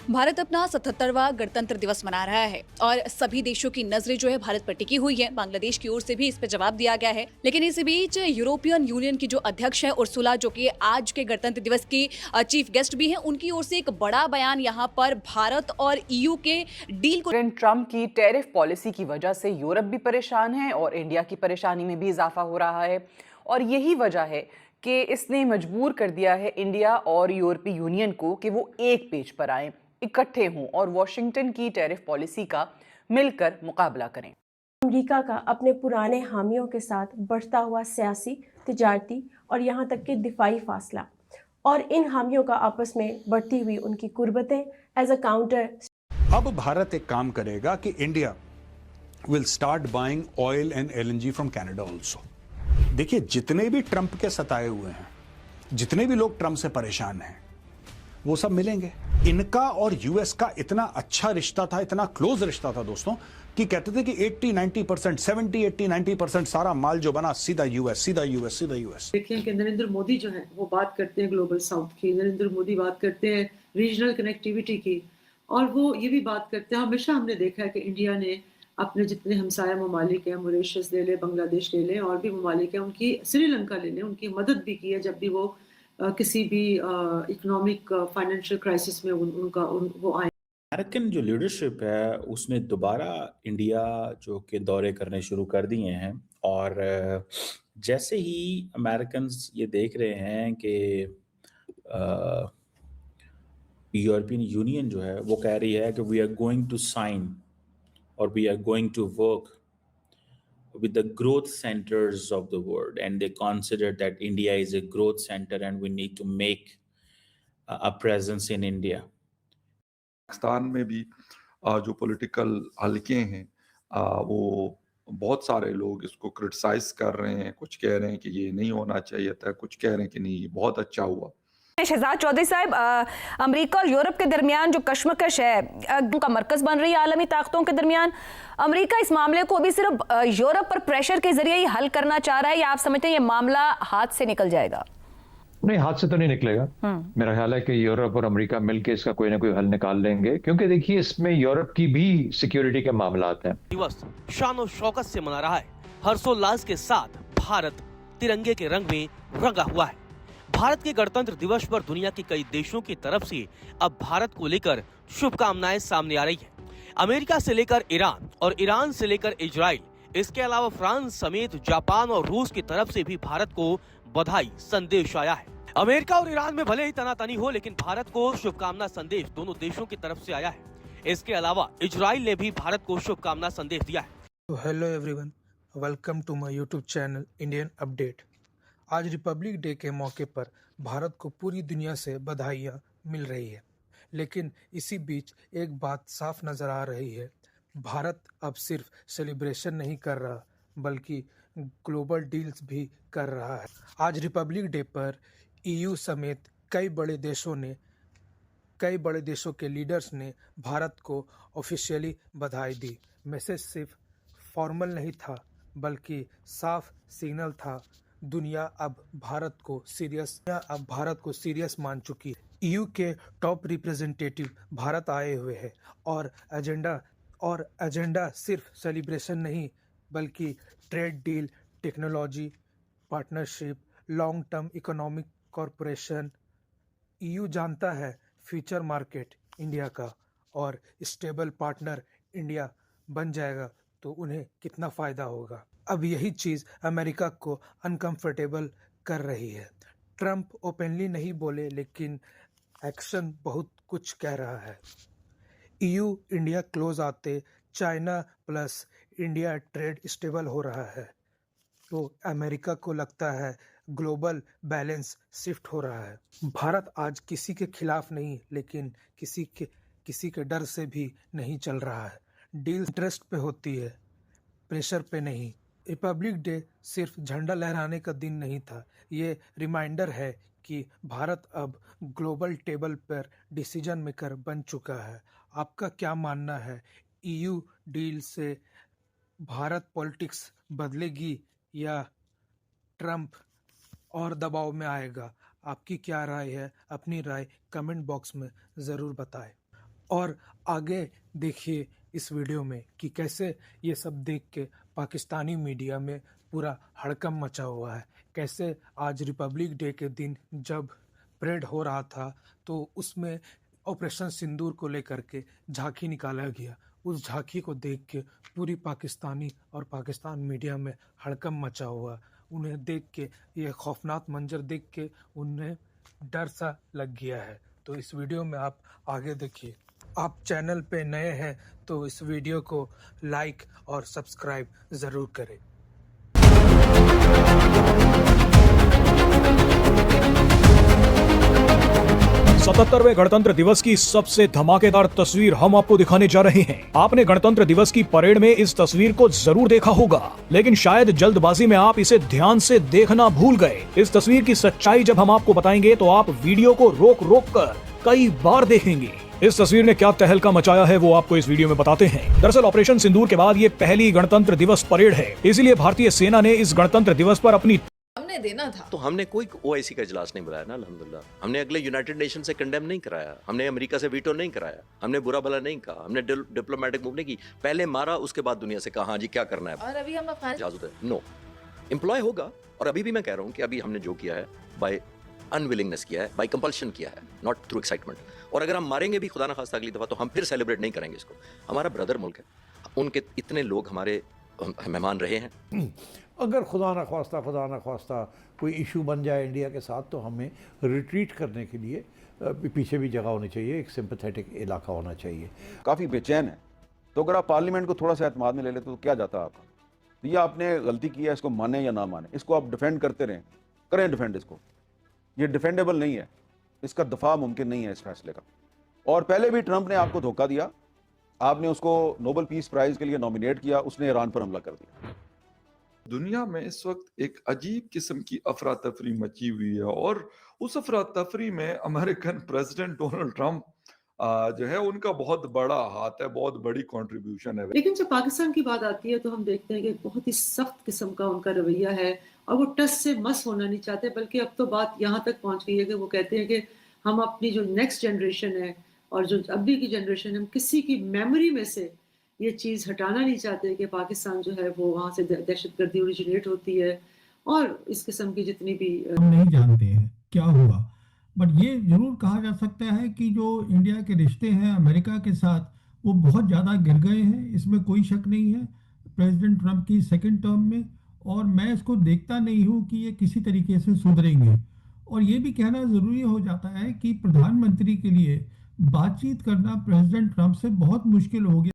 भारत अपना 77वां गणतंत्र दिवस मना रहा है और सभी देशों की नजरें जो है भारत पर टिकी हुई है। बांग्लादेश की ओर से भी इस पे जवाब दिया गया है। लेकिन इसी बीच यूरोपियन यूनियन की जो अध्यक्ष है उर्सुला, जो कि आज के गणतंत्र दिवस की चीफ गेस्ट भी है, उनकी ओर से एक बड़ा बयान यहाँ पर भारत और ईयू के डील को। प्रेसिडेंट ट्रंप की टैरिफ पॉलिसी की वजह से यूरोप भी परेशान है और इंडिया की परेशानी में भी इजाफा हो रहा है। और यही वजह है कि इसने मजबूर कर दिया है इंडिया और यूरोपीय यूनियन को कि वो एक पेज पर आएं, इकट्ठे हों और वॉशिंगटन की टैरिफ पॉलिसी का मिलकर मुकाबला करें। अमेरिका का अपने पुराने हामियों के साथ बढ़ता हुआ सियासी, तिजारती और यहाँ तक कि दिफाई फासला, और इन हामियों का आपस में बढ़ती हुई उनकी कुर्बतें एज अ काउंटर। अब भारत एक काम करेगा कि India will start buying oil and LNG from Canada also. देखिए, जितने भी ट्रंप के सताए हुए हैं, जितने भी लोग ट्रंप से परेशान हैं, वो सब मिलेंगे। इनका और यूएस का इतना अच्छा रिश्ता था, इतना क्लोज रिश्ता था दोस्तों, कि कहते थे कि 80-90%, 70-80-90% सारा माल जो बना सीधा यूएस, सीधा यूएस, सीधा यूएस। देखें कि नरेंद्र मोदी जो है वो बात करते हैं ग्लोबल साउथ की, नरेंद्र मोदी बात करते हैं रीजनल कनेक्टिविटी की, और वो ये भी बात करते हैं, हमेशा हमने देखा है कि इंडिया ने अपने जितने हमसाया ममालिक हैं, मॉरिशस ले लें, बांग्लादेश ले लें, और भी ममालिक हैं, उनकी श्रीलंका ले लें, उनकी मदद भी की है जब भी वो किसी भी इकोनॉमिक फाइनेंशियल क्राइसिस में वो आए। अमेरिकन जो लीडरशिप है उसने दोबारा इंडिया जो के दौरे करने शुरू कर दिए हैं, और जैसे ही अमेरिकन ये देख रहे हैं कि यूरोपियन यूनियन जो है वो कह रही है कि we are going to sign और we are going to work with the growth centers of the world, and they consider that India is a growth center and we need to make a presence in India. Pakistan में भी जो political हलके हैं वो बहुत सारे लोग इसको क्रिटिसाइज कर रहे हैं। कुछ कह रहे हैं कि ये नहीं होना चाहिए था, कुछ कह रहे हैं कि नहीं, ये बहुत अच्छा हुआ। शहजाद चौधरी साहब, अमेरिका और यूरोप के दरमियान जो कश्मकश है का मरकज बन रही है आलमी ताकतों के दरमियान, अमेरिका इस मामले को अभी सिर्फ यूरोप पर प्रेशर के जरिए ही हल करना चाह रहा है, या आप समझते हैं ये मामला हाथ से निकल जाएगा? नहीं, हाथ से तो नहीं निकलेगा। मेरा ख्याल है कि यूरोप और अमेरिका मिलकर इसका कोई ना कोई हल निकाल लेंगे, क्योंकि देखिए इसमें यूरोप की भी सिक्योरिटी के मामला आते हैं। दिवस शान और शौकत से मना रहा है। हर्षोल्लास के साथ भारत तिरंगे के रंग में रंगा हुआ है। भारत के गणतंत्र दिवस पर दुनिया के कई देशों की तरफ से अब भारत को लेकर शुभकामनाएं सामने आ रही है। अमेरिका से लेकर ईरान और ईरान से लेकर इजराइल, इसके अलावा फ्रांस समेत जापान और रूस की तरफ से भी भारत को बधाई संदेश आया है। अमेरिका और ईरान में भले ही तनातनी हो, लेकिन भारत को शुभकामना संदेश दोनों देशों की तरफ से आया है। इसके अलावा इजराइल ने भी भारत को शुभकामना संदेश दिया है। Hello everyone, welcome to my YouTube channel Indian update. आज रिपब्लिक डे के मौके पर भारत को पूरी दुनिया से बधाइयाँ मिल रही है, लेकिन इसी बीच एक बात साफ नज़र आ रही है। भारत अब सिर्फ सेलिब्रेशन नहीं कर रहा, बल्कि ग्लोबल डील्स भी कर रहा है। आज रिपब्लिक डे पर ईयू समेत कई बड़े देशों के लीडर्स ने भारत को ऑफिशियली बधाई दी। मैसेज सिर्फ फॉर्मल नहीं था, बल्कि साफ सिग्नल था। दुनिया अब भारत को सीरियस मान चुकी है। ईयू के टॉप रिप्रेजेंटेटिव भारत आए हुए हैं, और एजेंडा सिर्फ सेलिब्रेशन नहीं, बल्कि trade deal, technology partnership, long term economic corporation. EU जानता है फ्यूचर मार्केट इंडिया का, और स्टेबल पार्टनर इंडिया बन जाएगा तो उन्हें कितना फ़ायदा होगा। अब यही चीज़ अमेरिका को अनकंफर्टेबल कर रही है। ट्रंप ओपनली नहीं बोले, लेकिन एक्शन बहुत कुछ कह रहा है। ईयू इंडिया क्लोज आते China plus India trade stable हो रहा है, तो अमेरिका को लगता है ग्लोबल बैलेंस शिफ्ट हो रहा है। भारत आज किसी के खिलाफ नहीं, लेकिन किसी के डर से भी नहीं चल रहा है। डील इंटरेस्ट पे होती है, प्रेशर पे नहीं। रिपब्लिक डे सिर्फ झंडा लहराने का दिन नहीं था, ये रिमाइंडर है कि भारत अब ग्लोबल टेबल पर डिसीजन मेकर बन चुका है। आपका क्या मानना है? ईयू डील से भारत पॉलिटिक्स बदलेगी या ट्रंप और दबाव में आएगा? आपकी क्या राय है? अपनी राय कमेंट बॉक्स में ज़रूर बताएं। और आगे देखिए इस वीडियो में कि कैसे ये सब देख के पाकिस्तानी मीडिया में पूरा हड़कंप मचा हुआ है। कैसे आज रिपब्लिक डे के दिन जब परेड हो रहा था तो उसमें ऑपरेशन सिंदूर को लेकर के झांकी निकाला गया। उस झांकी को देख के पूरी पाकिस्तानी और पाकिस्तान मीडिया में हड़कंप मचा हुआ। उन्हें देख के, ये खौफनाक मंजर देख के उन्हें डर सा लग गया है। तो इस वीडियो में आप आगे देखिए। आप चैनल पे नए हैं तो इस वीडियो को लाइक और सब्सक्राइब ज़रूर करें। 77वें गणतंत्र दिवस की सबसे धमाकेदार तस्वीर हम आपको दिखाने जा रहे हैं। आपने गणतंत्र दिवस की परेड में इस तस्वीर को जरूर देखा होगा, लेकिन शायद जल्दबाजी में आप इसे ध्यान से देखना भूल गए। इस तस्वीर की सच्चाई जब हम आपको बताएंगे तो आप वीडियो को रोक रोक कर कई बार देखेंगे। इस तस्वीर ने क्या तहलका मचाया है वो आपको इस वीडियो में बताते हैं। दरअसल ऑपरेशन सिंदूर के बाद ये पहली गणतंत्र दिवस परेड है, इसीलिए भारतीय सेना ने इस गणतंत्र दिवस पर अपनी हमने देना था तो हमने कोई ओआईसी का इजलास नहीं बुलाया ना, अल्हम्दुलिल्लाह। हमने अगले यूनाइटेड नेशन से कंडेम नहीं कराया, हमने अमेरिका से वीटो नहीं कराया, हमने बुरा भला नहीं कहा, हमने डिप्लोमेटिक मूव नहीं की। पहले मारा, उसके बाद दुनिया से कहा हाँ जी क्या करना है। और अभी हम इजाजत है नो एम्प्लॉय होगा। और अभी भी मैं कह रहा हूँ कि अभी हमने जो किया है बाय अनविलिंगनेस किया है, बाय कंपल्शन किया है, नॉट थ्रू एक्साइटमेंट। और अगर हम मारेंगे भी खुदा ना खास्ता अगली दफा तो हम फिर सेलिब्रेट नहीं करेंगे इसको। हमारा ब्रदर मुल्क है, उनके इतने लोग हमारे मेहमान रहे हैं। अगर खुदा न ख्वास्ता कोई इशू बन जाए इंडिया के साथ तो हमें रिट्रीट करने के लिए पीछे भी जगह होनी चाहिए, एक सिंपैथेटिक इलाका होना चाहिए। काफ़ी बेचैन है, तो अगर आप पार्लियामेंट को थोड़ा सा एतमाद में ले लेते तो क्या जाता आपका। तो ये आपने गलती की है, इसको माने या ना माने, इसको आप डिफेंड करते रहें, करें डिफेंड इसको। ये डिफेंडेबल नहीं है, इसका दफा मुमकिन नहीं है इस फैसले का। और पहले भी ट्रंप ने आपको धोखा दिया, आपने उसको नोबेल पीस प्राइज के लिए नॉमिनेट किया, उसने ईरान पर हमला कर दिया। दुनिया में इस वक्त एक अजीब किस्म की अफरा तफरी मची हुई है और उस अफरा तफरी में अमेरिकन प्रेसिडेंट डोनाल्ड ट्रंप जो है उनका बहुत बड़ा हाथ है, बहुत बड़ी कंट्रीब्यूशन है। लेकिन जब पाकिस्तान की बात आती है तो हम देखते हैं कि बहुत ही सख्त किस्म का उनका रवैया है और वो टस से मस होना नहीं चाहते, बल्कि अब तो बात यहाँ तक पहुँच गई है कि वो कहते हैं कि हम अपनी जो नेक्स्ट जनरेशन है और जो अभी की जनरेशन है, हम किसी की मेमोरी में से ये चीज़ हटाना नहीं चाहते कि पाकिस्तान जो है वो वहाँ से दहशतगर्दी ओरिजिनेट होती है और इस किस्म की जितनी भी हम नहीं जानते हैं क्या हुआ। बट ये जरूर कहा जा सकता है कि जो इंडिया के रिश्ते हैं अमेरिका के साथ वो बहुत ज़्यादा गिर गए हैं, इसमें कोई शक नहीं है प्रेसिडेंट ट्रंप की सेकंड टर्म में। और मैं इसको देखता नहीं हूँ कि ये किसी तरीके से सुधरेंगे। और ये भी कहना ज़रूरी हो जाता है कि प्रधानमंत्री के लिए बातचीत करना प्रेसिडेंट ट्रंप से बहुत मुश्किल हो गया।